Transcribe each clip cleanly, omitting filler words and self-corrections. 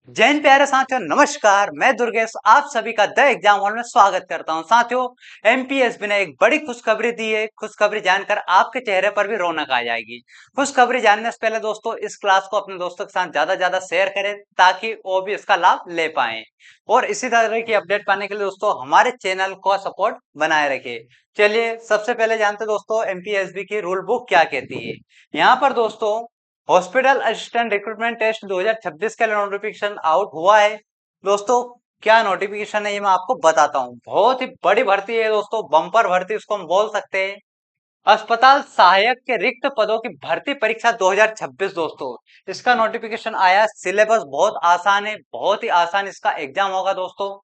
जैन प्यारे साथियों, नमस्कार। मैं दुर्गेश आप सभी का द एग्जाम हॉल में स्वागत करता हूं। साथियों, एमपीएसबी ने एक बड़ी खुशखबरी दी है। खुशखबरी जानकर आपके चेहरे पर भी रौनक आ जाएगी। खुशखबरी जानने से पहले दोस्तों, इस क्लास को अपने दोस्तों के साथ ज्यादा शेयर करें ताकि वो भी इसका लाभ ले पाए। और इसी तरह की अपडेट पाने के लिए दोस्तों हमारे चैनल को सपोर्ट बनाए रखिए। चलिए सबसे पहले जानते दोस्तों एमपीएसबी की रूल बुक क्या कहती है। यहाँ पर दोस्तों हॉस्पिटल असिस्टेंट रिक्रूटमेंट टेस्ट 2026 का नोटिफिकेशन आउट हुआ है। दोस्तों क्या नोटिफिकेशन है ये मैं आपको बताता हूँ। बहुत ही बड़ी भर्ती है दोस्तों, बम्पर भर्ती उसको हम बोल सकते हैं। अस्पताल सहायक के रिक्त पदों की भर्ती परीक्षा 2026 दोस्तों, इसका नोटिफिकेशन आया। सिलेबस बहुत आसान है, बहुत ही आसान इसका एग्जाम होगा दोस्तों।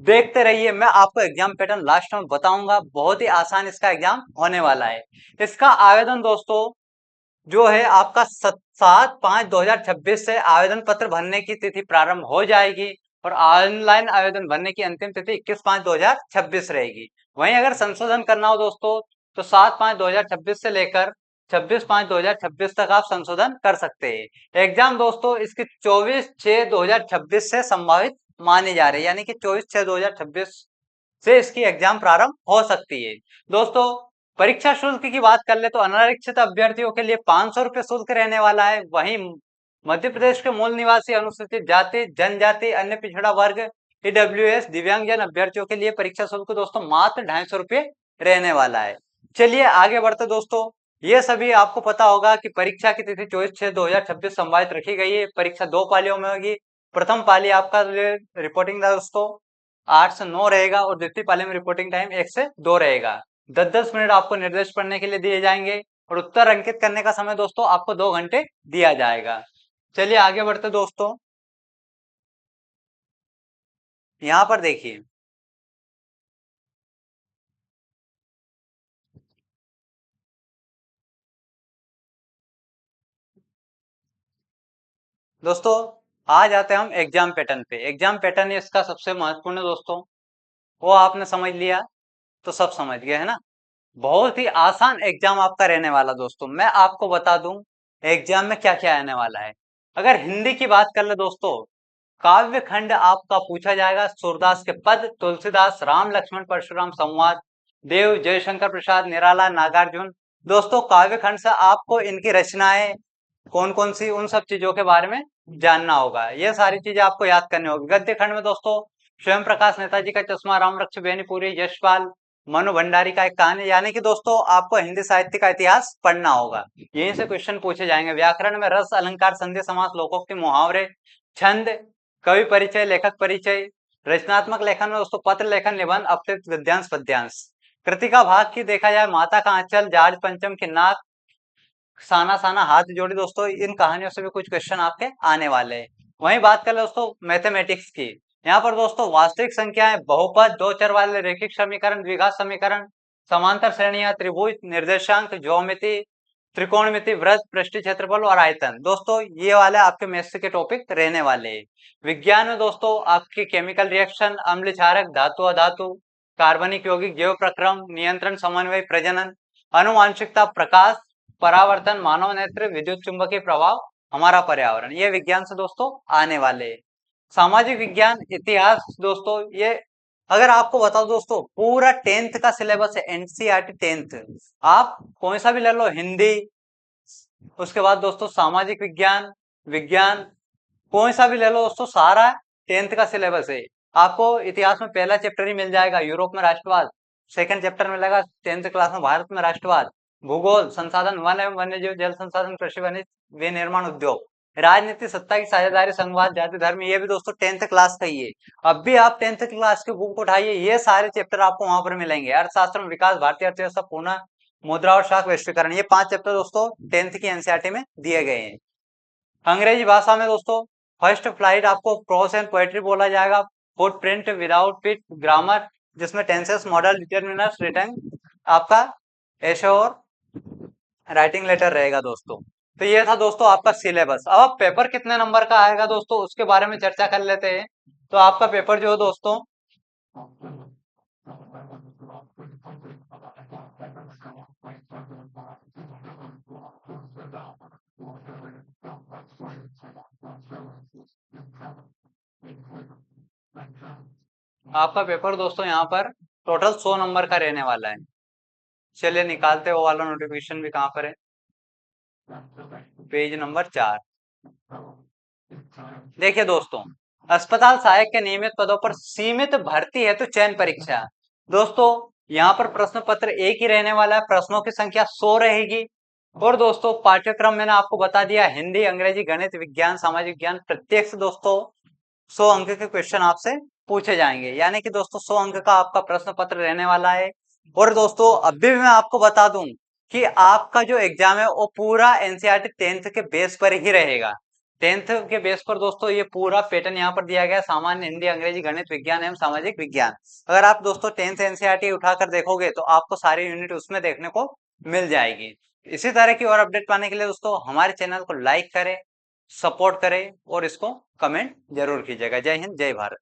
देखते रहिए, मैं आपको एग्जाम पैटर्न लास्ट में बताऊंगा। बहुत ही आसान इसका एग्जाम होने वाला है। इसका आवेदन दोस्तों जो है आपका 7/5/2026 से आवेदन पत्र भरने की तिथि प्रारंभ हो जाएगी और ऑनलाइन आवेदन भरने की अंतिम तिथि 21/5/2026 रहेगी। वहीं अगर संशोधन करना हो दोस्तों तो 7/5/2026 से लेकर 26/5/2026 तक आप संशोधन कर सकते हैं। एग्जाम दोस्तों इसकी 24/6/2026 से संभावित मानी जा रही है, यानी कि 24/6/2026 से इसकी एग्जाम प्रारंभ हो सकती है। दोस्तों परीक्षा शुल्क की बात कर ले तो अनारक्षित अभ्यर्थियों के लिए 500 रुपए शुल्क रहने वाला है। वहीं मध्य प्रदेश के मूल निवासी, अनुसूचित जाति, जनजाति, अन्य पिछड़ा वर्ग, ईडब्ल्यूएस, दिव्यांगजन अभ्यर्थियों के लिए परीक्षा शुल्क दोस्तों मात्र 250 रुपये रहने वाला है। चलिए आगे बढ़ते दोस्तों। ये सभी आपको पता होगा कि परीक्षा की तिथि 24/6/2026 संभावित रखी गई है। परीक्षा 2 पालियों में होगी। प्रथम पाली आपका रिपोर्टिंग दोस्तों 8 से 9 रहेगा और द्वितीय पाली में रिपोर्टिंग टाइम 1 से 2 रहेगा। 10-10 मिनट आपको निर्देश पढ़ने के लिए दिए जाएंगे और उत्तर अंकित करने का समय दोस्तों आपको 2 घंटे दिया जाएगा। चलिए आगे बढ़ते दोस्तों। यहाँ पर देखिए दोस्तों, आ जाते हैं हम एग्जाम पैटर्न पे। एग्जाम पैटर्न इसका सबसे महत्वपूर्ण है दोस्तों, वो आपने समझ लिया तो सब समझ गए है ना। बहुत ही आसान एग्जाम आपका रहने वाला दोस्तों। मैं आपको बता दूं एग्जाम में क्या क्या आने वाला है। अगर हिंदी की बात कर ले दोस्तों, काव्य खंड आपका पूछा जाएगा। सूरदास के पद, तुलसीदास, राम लक्ष्मण परशुराम संवाद, देव जयशंकर प्रसाद निराला, नागार्जुन। दोस्तों काव्य खंड से आपको इनकी रचनाएं कौन कौन सी, उन सब चीजों के बारे में जानना होगा। ये सारी चीजें आपको याद करनी होगी। गद्य खंड में दोस्तों स्वयं प्रकाश नेताजी का चश्मा, राम वृक्ष बेनीपुरी, यशपाल, मनु भंडारी का एक कहानी। यानी कि दोस्तों आपको हिंदी साहित्य का इतिहास पढ़ना होगा। यहीं से क्वेश्चन पूछे जाएंगे। व्याकरण में रस, अलंकार, संधि, समास, लोकोक्ति, मुहावरे, छंद, कवि परिचय, लेखक परिचय। रचनात्मक लेखन में दोस्तों पत्र लेखन, निबंध, अपतृप्त, गद्यांश, पद्यांश। कृतिका भाग की देखा जाए, माता का आंचल, जार्ज पंचम की नाक, साना साना हाथ जोड़ी। दोस्तों इन कहानियों से भी कुछ क्वेश्चन आपके आने वाले हैं। वहीं बात कर ले दोस्तों मैथमेटिक्स की। यहाँ पर दोस्तों वास्तविक संख्याएं, बहुपद, दो चर वाले रैखिक समीकरण, द्विघात समीकरण, समांतर श्रेणियां, त्रिभुज, निर्देशांक, ज्योमिति, त्रिकोणमिति, वृत्त, पृष्ठीय क्षेत्रफल और आयतन। दोस्तों ये वाले आपके मैथ्स के टॉपिक रहने वाले हैं। विज्ञान में दोस्तों आपकी केमिकल रिएक्शन, अम्ल क्षारक, धातु अधातु, कार्बनिक यौगिक, जैव प्रक्रम, नियंत्रण, समन्वय, प्रजनन, अनुवांशिकता, प्रकाश, परावर्तन, मानव नेत्र, विद्युत चुंबकीय प्रभाव, हमारा पर्यावरण। ये विज्ञान से दोस्तों आने वाले हैं। सामाजिक विज्ञान, इतिहास दोस्तों ये अगर आपको बताओ दोस्तों पूरा 10th का सिलेबस है। एनसीईआरटी 10th आप कौन सा भी ले लो, हिंदी, उसके बाद दोस्तों सामाजिक विज्ञान, विज्ञान, कौन सा भी ले लो दोस्तों, सारा 10th का सिलेबस है। आपको इतिहास में पहला चैप्टर ही मिल जाएगा, यूरोप में राष्ट्रवाद। सेकंड चैप्टर मिलेगा 10th क्लास में, भारत में राष्ट्रवाद। भूगोल, संसाधन, वन एवं वन्य जीव, जल संसाधन, कृषि, वाणिज्य, विनिर्माण, उद्योग। राजनीति, सत्ता की साझेदारी, संघवाद, जाति धर्म, ये भी दोस्तों 10th क्लास का ही है। अब भी आप 10th क्लास की बुक उठाइए, ये सारे चैप्टर आपको वहां पर मिलेंगे। अर्थशास्त्र में विकास, भारतीय अर्थव्यवस्था, पुनः मुद्रा और शाख, वैश्वीकरण। ये 5 चैप्टर दोस्तों 10th की एनसीईआरटी में दिए गए हैं। अंग्रेजी भाषा में दोस्तों फर्स्ट फ्लाइट आपको प्रोस एंड पोएट्री बोला जाएगा। फुट प्रिंट, विदाउट पिट, ग्रामर, जिसमें टेंसेस, मॉडल, डिटरमिनर्स, रिटर्न आपका ऐसे और राइटिंग लेटर रहेगा दोस्तों। तो ये था दोस्तों आपका सिलेबस। अब पेपर कितने नंबर का आएगा दोस्तों उसके बारे में चर्चा कर लेते हैं। तो आपका पेपर जो है दोस्तों आपका पेपर दोस्तों यहाँ पर टोटल 100 नंबर का रहने वाला है। चलिए निकालते वो वाला नोटिफिकेशन भी कहाँ पर है, पेज नंबर 4। देखिए दोस्तों, अस्पताल सहायक के नियमित पदों पर सीमित भर्ती है तो चयन परीक्षा। दोस्तों यहाँ पर प्रश्न पत्र एक ही रहने वाला है, प्रश्नों की संख्या 100 रहेगी। और दोस्तों पाठ्यक्रम मैंने आपको बता दिया, हिंदी, अंग्रेजी, गणित, विज्ञान, सामाजिक विज्ञान, प्रत्येक से दोस्तों 100 अंक के क्वेश्चन आपसे पूछे जाएंगे। यानी कि दोस्तों 100 अंक का आपका प्रश्न पत्र रहने वाला है। और दोस्तों अभी भी मैं आपको बता दूं कि आपका जो एग्जाम है वो पूरा एनसीईआरटी 10th के बेस पर ही रहेगा। 10th के बेस पर दोस्तों ये पूरा पैटर्न यहाँ पर दिया गया है, सामान्य, हिंदी, अंग्रेजी, गणित, विज्ञान एवं सामाजिक विज्ञान। अगर आप दोस्तों 10th एनसीईआरटी उठाकर देखोगे तो आपको सारी यूनिट उसमें देखने को मिल जाएगी। इसी तरह की और अपडेट पाने के लिए दोस्तों हमारे चैनल को लाइक करें, सपोर्ट करें और इसको कमेंट जरूर कीजिएगा। जय हिंद, जय भारत।